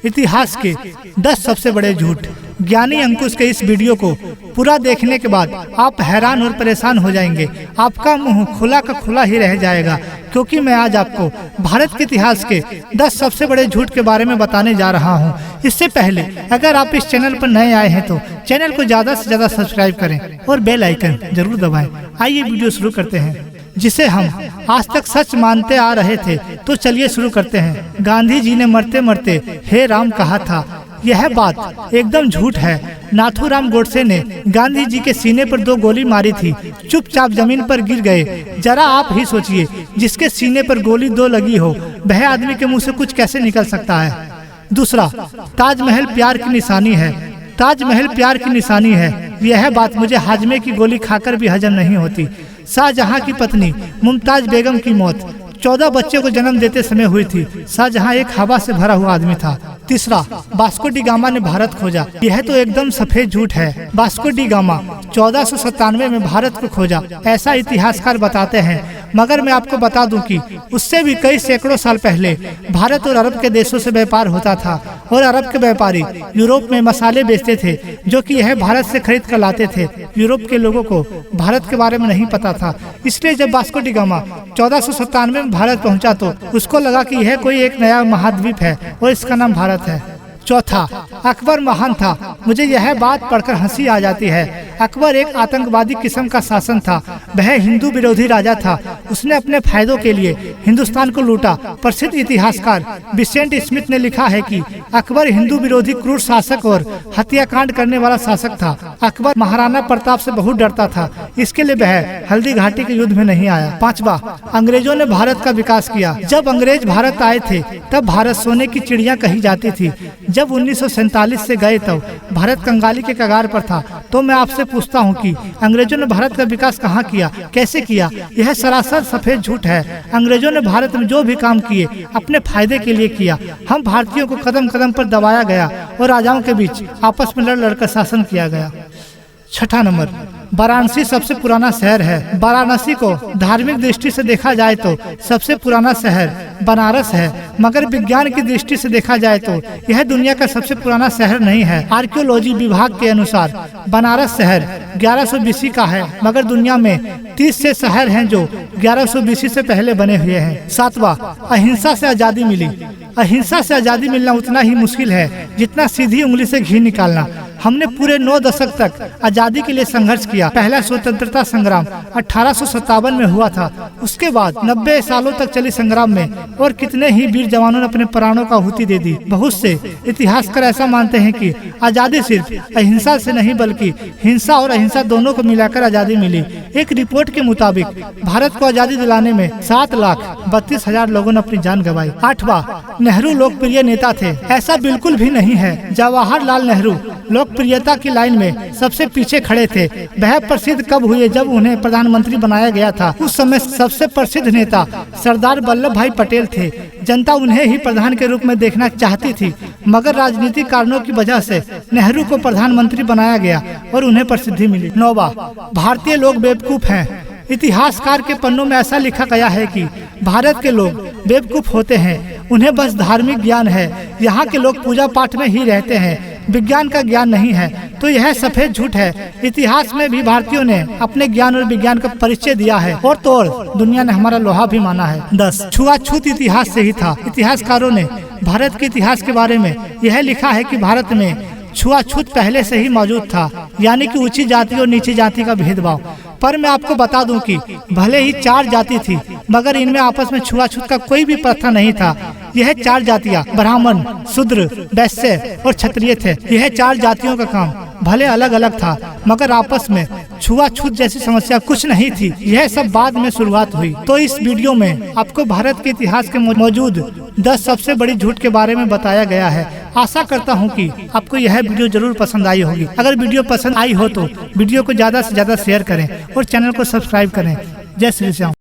इतिहास के 10 सबसे बड़े झूठ। ज्ञानी अंकुश के इस वीडियो को पूरा देखने के बाद आप हैरान और परेशान हो जाएंगे। आपका मुंह खुला का खुला ही रह जाएगा, क्योंकि मैं आज आपको भारत के इतिहास के 10 सबसे बड़े झूठ के बारे में बताने जा रहा हूं। इससे पहले अगर आप इस चैनल पर नए आए हैं तो चैनल को ज्यादा से ज्यादा सब्सक्राइब करें और बेल आइकन जरूर दबाएं। आइए वीडियो शुरू करते हैं, जिसे हम आज तक सच मानते आ रहे थे। तो चलिए शुरू करते हैं। गांधी जी ने मरते मरते हे राम कहा था। यह बात एकदम झूठ है। नाथूराम गोडसे ने गांधी जी के सीने पर 2 गोली मारी थी, चुपचाप जमीन पर गिर गए। जरा आप ही सोचिए, जिसके सीने पर गोली 2 लगी हो, वह आदमी के मुंह से कुछ कैसे निकल सकता है। दूसरा, ताजमहल प्यार की निशानी है। ताजमहल प्यार की निशानी है, यह बात मुझे हाजमे की गोली खाकर भी हजम नहीं होती। शाहजहां की पत्नी मुमताज बेगम की मौत 14 बच्चों को जन्म देते समय हुई थी। शाहजहां एक हवा से भरा हुआ आदमी था। तीसरा, वास्को डी गामा ने भारत खोजा। यह तो एकदम सफेद झूठ है। वास्को डी गामा 1497 में भारत को खोजा, ऐसा इतिहासकार बताते हैं। मगर मैं आपको बता दूं कि उससे भी कई सैकड़ों साल पहले भारत और अरब के देशों से व्यापार होता था, और अरब के व्यापारी यूरोप में मसाले बेचते थे, जो कि यह भारत से खरीद कर लाते थे। यूरोप के लोगों को भारत के बारे में नहीं पता था, इसलिए जब वास्को डी गामा 1497 में भारत पहुंचा तो उसको लगा कि यह कोई एक नया महाद्वीप है और इसका नाम भारत है। चौथा, अकबर महान था। मुझे यह बात पढ़कर हंसी आ जाती है। अकबर एक आतंकवादी किस्म का शासन था। वह हिंदू विरोधी राजा था। उसने अपने फायदों के लिए हिंदुस्तान को लूटा। प्रसिद्ध इतिहासकार विसेंट स्मिथ ने लिखा है कि अकबर हिंदू विरोधी क्रूर शासक और हत्याकांड करने वाला शासक था। अकबर महाराणा प्रताप से बहुत डरता था, इसके लिए वह हल्दी घाटी के युद्ध में नहीं आया। पांचवा, अंग्रेजों ने भारत का विकास किया। जब अंग्रेज भारत आए थे तब भारत सोने की चिड़िया कही जाती थी। जब 1947 से गए तब भारत कंगाली के कगार पर था। तो मैं आपसे पूछता हूं कि अंग्रेजों ने भारत का विकास कहां किया, कैसे किया? यह सरासर सफेद झूठ है। अंग्रेजों ने भारत में जो भी काम किए अपने फायदे के लिए किया। हम भारतीयों को कदम कदम पर दबाया गया और राजाओं के बीच आपस में लड़ लड़कर शासन किया गया। छठा नंबर, वाराणसी सबसे पुराना शहर है। वाराणसी को धार्मिक दृष्टि से देखा जाए तो सबसे पुराना शहर बनारस है, मगर विज्ञान की दृष्टि से देखा जाए तो यह दुनिया का सबसे पुराना शहर नहीं है। आर्कियोलॉजी विभाग के अनुसार बनारस शहर 1100 BC का है, मगर दुनिया में 30 से शहर हैं जो 1100 BC से पहले बने हुए हैं। सातवां, अहिंसा से आजादी मिली। अहिंसा से आजादी मिलना उतना ही मुश्किल है जितना सीधी उंगली से घी निकालना। हमने पूरे 9 दशक तक आजादी के लिए संघर्ष किया। पहला स्वतंत्रता संग्राम 1857 में हुआ था। उसके बाद 90 सालों तक चली संग्राम में और कितने ही वीर जवानों ने अपने प्राणों का आहुति दे दी। बहुत से इतिहासकार ऐसा मानते हैं कि आजादी सिर्फ अहिंसा से नहीं बल्कि हिंसा और अहिंसा दोनों को मिलाकर आजादी मिली। एक रिपोर्ट के मुताबिक भारत को आजादी दिलाने में 7,32,000 लोगों ने अपनी जान गंवाई। आठवां, नेहरू लोकप्रिय नेता थे। ऐसा बिल्कुल भी नहीं है। जवाहरलाल नेहरू लोकप्रियता की लाइन में सबसे पीछे खड़े थे। वह प्रसिद्ध कब हुए? जब उन्हें प्रधानमंत्री बनाया गया था। उस समय सबसे प्रसिद्ध नेता सरदार वल्लभ भाई पटेल थे। जनता उन्हें ही प्रधान के रूप में देखना चाहती थी, मगर राजनीतिक कारणों की वजह से नेहरू को प्रधानमंत्री बनाया गया और उन्हें प्रसिद्धि मिली। नौवां, भारतीय लोग बेवकूफ हैं। इतिहासकार के पन्नों में ऐसा लिखा गया है कि भारत के लोग बेवकूफ होते हैं, उन्हें बस धार्मिक ज्ञान है। यहाँ के लोग पूजा पाठ में ही रहते हैं, विज्ञान का ज्ञान नहीं है। तो यह सफेद झूठ है। इतिहास में भी भारतीयों ने अपने ज्ञान और विज्ञान का परिचय दिया है, और तो और दुनिया ने हमारा लोहा भी माना है। 10, छुआछूत इतिहास से ही था। इतिहासकारों ने भारत के इतिहास के बारे में यह लिखा है कि भारत में छुआछूत पहले से ही मौजूद था, यानी कि ऊंची जाति और नीची जाति का भेदभाव। पर मैं आपको बता दूं कि भले ही 4 जाति थी, मगर इनमें आपस में छुआछूत का कोई भी प्रथा नहीं था। यह 4 जातियां ब्राह्मण, शूद्र, वैश्य और क्षत्रिय थे। यह 4 जातियों का काम भले अलग अलग था, मगर आपस में छुआछूत जैसी समस्या कुछ नहीं थी। यह सब बाद में शुरुआत हुई। तो इस वीडियो में आपको भारत के इतिहास के मौजूद 10 सबसे बड़ी झूठ के बारे में बताया गया है। आशा करता हूं कि आपको यह वीडियो जरूर पसंद आई होगी। अगर वीडियो पसंद आई हो तो वीडियो को ज्यादा से ज्यादा शेयर करें और चैनल को सब्सक्राइब करें। जय श्री राम।